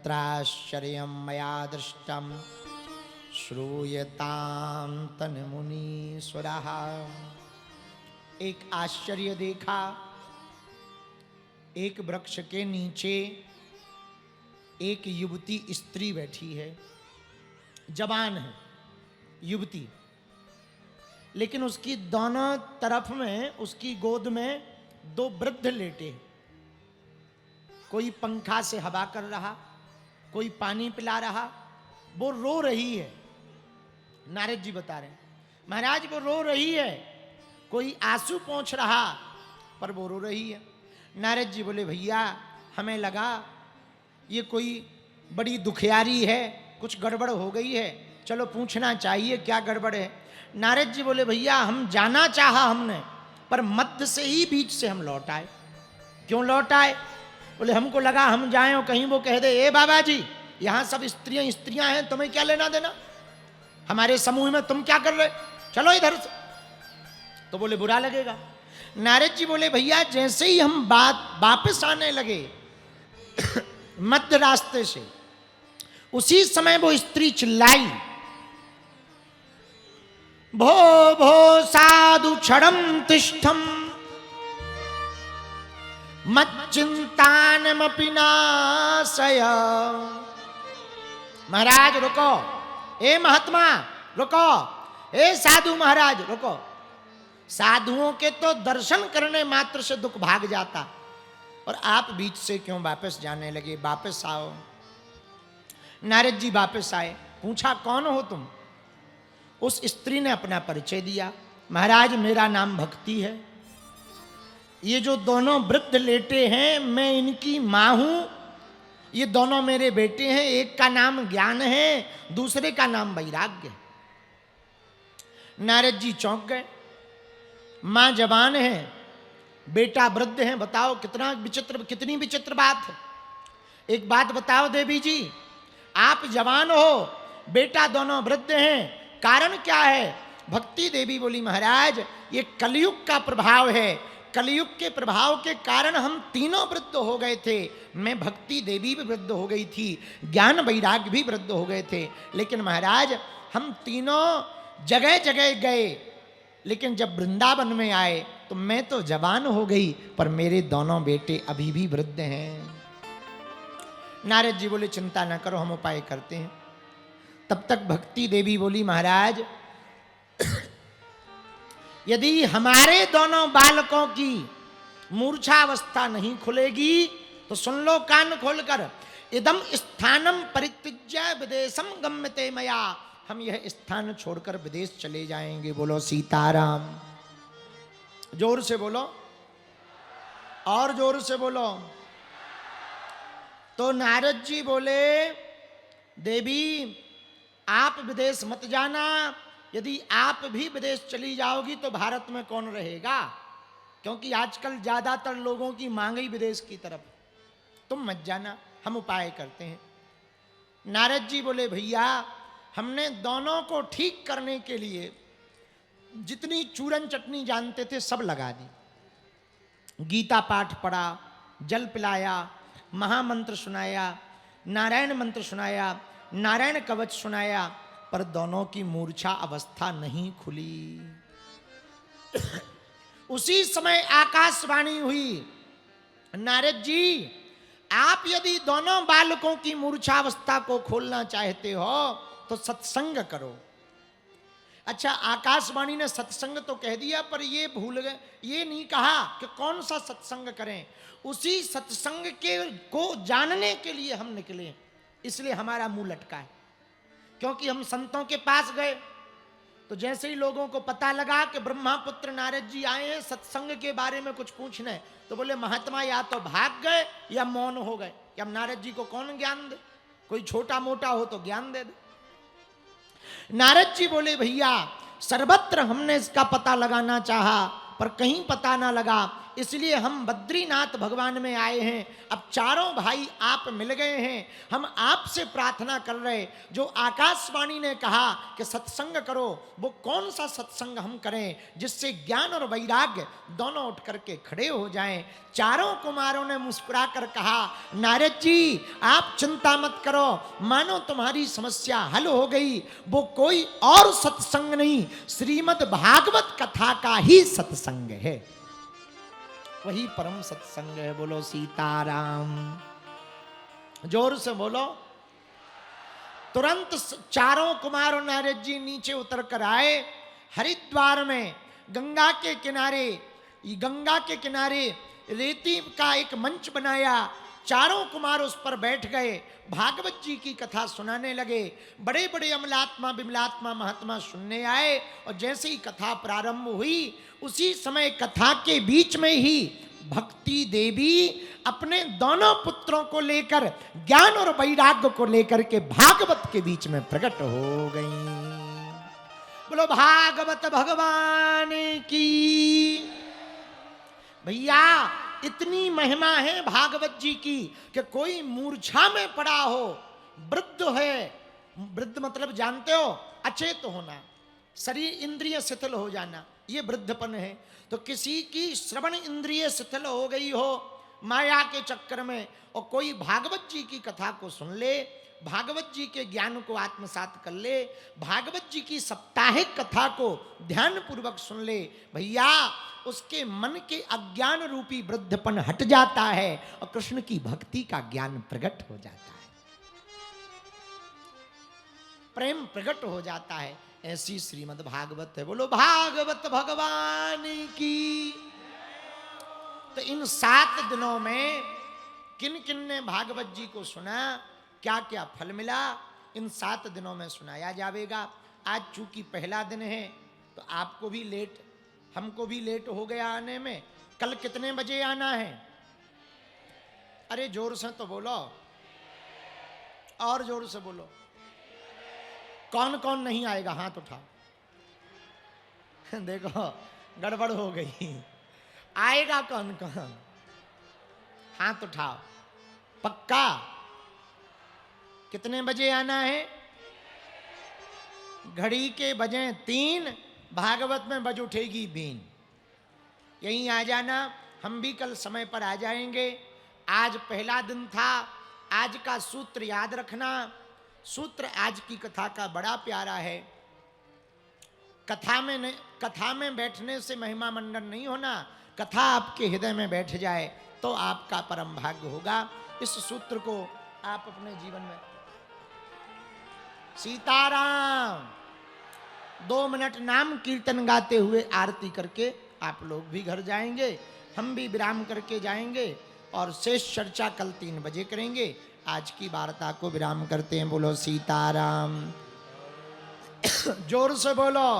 तत्राश्चर्यं मया दृष्टं श्रूयतां तन्मुनीश्वरः। एक आश्चर्य देखा, एक वृक्ष के नीचे एक युवती स्त्री बैठी है, जवान है युवती, लेकिन उसकी दोनों तरफ में, उसकी गोद में दो वृद्ध लेटे। कोई पंखा से हवा कर रहा, कोई पानी पिला रहा, वो रो रही है। नारद जी बता रहे हैं, महाराज वो रो रही है, कोई आंसू पोंछ रहा पर वो रो रही है। नारद जी बोले भैया हमें लगा ये कोई बड़ी दुखियारी है, कुछ गड़बड़ हो गई है, चलो पूछना चाहिए क्या गड़बड़ है। नारद जी बोले भैया हम जाना चाहा हमने, पर मध्य से ही बीच से हम लौट आए। क्यों लौट आए? बोले हमको लगा हम जाएं और कहीं वो कह दे ए बाबा जी यहाँ सब स्त्रियां स्त्रियां हैं, तुम्हें क्या लेना देना, हमारे समूह में तुम क्या कर रहे, चलो इधर से। तो बोले बुरा लगेगा। नारद जी बोले भैया जैसे ही हम वापस आने लगे मध्य रास्ते से, उसी समय वो स्त्री चिल्लाई, भो भो साधु क्षणम तिष्ठम मच्चिंतानमपि नाशय। महाराज रुको, ए महात्मा रुको, ए साधु महाराज रुको। साधुओं के तो दर्शन करने मात्र से दुख भाग जाता, और आप बीच से क्यों वापस जाने लगे, वापस आओ। नारद जी वापस आए, पूछा कौन हो तुम? उस स्त्री ने अपना परिचय दिया, महाराज मेरा नाम भक्ति है, ये जो दोनों वृद्ध लेटे हैं मैं इनकी मां हूं, ये दोनों मेरे बेटे हैं, एक का नाम ज्ञान है, दूसरे का नाम वैराग्य है। नारद जी चौंक गए, मां जवान है, बेटा वृद्ध है, बताओ कितना विचित्र, कितनी विचित्र बात है। एक बात बताओ देवी जी, आप जवान हो, बेटा दोनों वृद्ध हैं, कारण क्या है? भक्ति देवी बोली महाराज ये कलयुग का प्रभाव है, कलयुग के प्रभाव के कारण हम तीनों वृद्ध हो गए थे। मैं भक्ति देवी भी वृद्ध हो गई थी, ज्ञान वैराग्य भी वृद्ध हो गए थे, लेकिन महाराज हम तीनों जगह जगह गए, लेकिन जब वृंदावन में आए तो मैं तो जवान हो गई, पर मेरे दोनों बेटे अभी भी वृद्ध हैं। नारद जी बोले चिंता न करो, हम उपाय करते हैं। तब तक भक्ति देवी बोली महाराज यदि हमारे दोनों बालकों की मूर्छावस्था नहीं खुलेगी तो सुन लो कान खोलकर, इदम स्थानम परित्यज्य विदेशम गम्यते मया, हम यह स्थान छोड़कर विदेश चले जाएंगे। बोलो सीताराम, जोर से बोलो, और जोर से बोलो। तो नारद जी बोले देवी आप विदेश मत जाना, यदि आप भी विदेश चली जाओगी तो भारत में कौन रहेगा, क्योंकि आजकल ज्यादातर लोगों की मांग ही विदेश की तरफ, तुम मत जाना, हम उपाय करते हैं। नारद जी बोले भैया हमने दोनों को ठीक करने के लिए जितनी चूरन चटनी जानते थे सब लगा दी, गीता पाठ पढ़ा, जल पिलाया, महामंत्र सुनाया, नारायण मंत्र सुनाया, नारायण कवच सुनाया, पर दोनों की मूर्छा अवस्था नहीं खुली। उसी समय आकाशवाणी हुई, नारद जी आप यदि दोनों बालकों की मूर्छावस्था को खोलना चाहते हो तो सत्संग करो। अच्छा आकाशवाणी ने सत्संग तो कह दिया, पर ये भूल गए, ये नहीं कहा कि कौन सा सत्संग करें। उसी सत्संग के को जानने के लिए हम निकले, इसलिए हमारा मुंह लटका है, क्योंकि हम संतों के पास गए तो जैसे ही लोगों को पता लगा कि ब्रह्मापुत्र नारद जी आए हैं सत्संग के बारे में कुछ पूछने, तो बोले महात्मा या तो भाग गए या मौन हो गए, कि अब नारद जी को कौन ज्ञान दे, कोई छोटा मोटा हो तो ज्ञान दे दे। नारद जी बोले भैया सर्वत्र हमने इसका पता लगाना चाहा पर कहीं पता ना लगा, इसलिए हम बद्रीनाथ भगवान में आए हैं। अब चारों भाई आप मिल गए हैं, हम आपसे प्रार्थना कर रहे, जो आकाशवाणी ने कहा कि सत्संग करो, वो कौन सा सत्संग हम करें जिससे ज्ञान और वैराग्य दोनों उठ करके खड़े हो जाएं। चारों कुमारों ने मुस्कुरा कर कहा, नारद जी आप चिंता मत करो, मानो तुम्हारी समस्या हल हो गई। वो कोई और सत्संग नहीं, श्रीमद् भागवत कथा का ही सत्संग है, वही परम सत्संग है। बोलो सीताराम, जोर से बोलो। तुरंत चारों कुमार और नारद जी नीचे उतर कर आए। हरिद्वार में गंगा के किनारे रेती का एक मंच बनाया, चारों कुमार उस पर बैठ गए, भागवत जी की कथा सुनाने लगे। बड़े बड़े अमलात्मा विमलात्मा महात्मा सुनने आए, और जैसे ही कथा प्रारंभ हुई उसी समय कथा के बीच में ही भक्ति देवी अपने दोनों पुत्रों को लेकर, ज्ञान और वैराग्य को लेकर के भागवत के बीच में प्रकट हो गई। बोलो भागवत भगवान की। भैया इतनी महिमा है भागवत जी की कि कोई मूर्छा में पड़ा हो, वृद्ध है, वृद्ध मतलब जानते हो अचेत होना, शरीर इंद्रिय शिथिल हो जाना, ये वृद्धपन है। तो किसी की श्रवण इंद्रिय शिथिल हो गई हो माया के चक्कर में, और कोई भागवत जी की कथा को सुन ले, भागवत जी के ज्ञान को आत्मसात कर ले, भागवत जी की साप्ताहिक कथा को ध्यान पूर्वक सुन ले, भैया उसके मन के अज्ञान रूपी वृद्धपन हट जाता है और कृष्ण की भक्ति का ज्ञान प्रकट हो जाता है, प्रेम प्रकट हो जाता है। ऐसी श्रीमद् भागवत है। बोलो भागवत भगवान की। तो इन 7 दिनों में किन किन ने भागवत जी को सुना, क्या क्या फल मिला, इन 7 दिनों में सुनाया जाएगा। आज चूंकि पहला दिन है तो आपको भी लेट, हमको भी लेट हो गया आने में। कल कितने बजे आना है? अरे जोर से तो बोलो, और जोर से बोलो। कौन कौन नहीं आएगा हाथ उठाओ। देखो गड़बड़ हो गई, आएगा कौन कौन? हाथ उठाओ। पक्का? कितने बजे आना है? घड़ी के बजे 3, भागवत में बज उठेगी बीन। यहीं आ जाना, हम भी कल समय पर आ जाएंगे। आज पहला दिन था, आज का सूत्र याद रखना। सूत्र आज की कथा का बड़ा प्यारा है। कथा में बैठने से महिमा मंडन नहीं होना, कथा आपके हृदय में बैठ जाए तो आपका परम भाग्य होगा। इस सूत्र को आप अपने जीवन में। सीताराम। 2 मिनट नाम कीर्तन गाते हुए आरती करके आप लोग भी घर जाएंगे, हम भी विराम करके जाएंगे, और शेष चर्चा कल 3 बजे करेंगे। आज की वार्ता को विराम करते हैं। बोलो सीताराम। जोर से बोलो।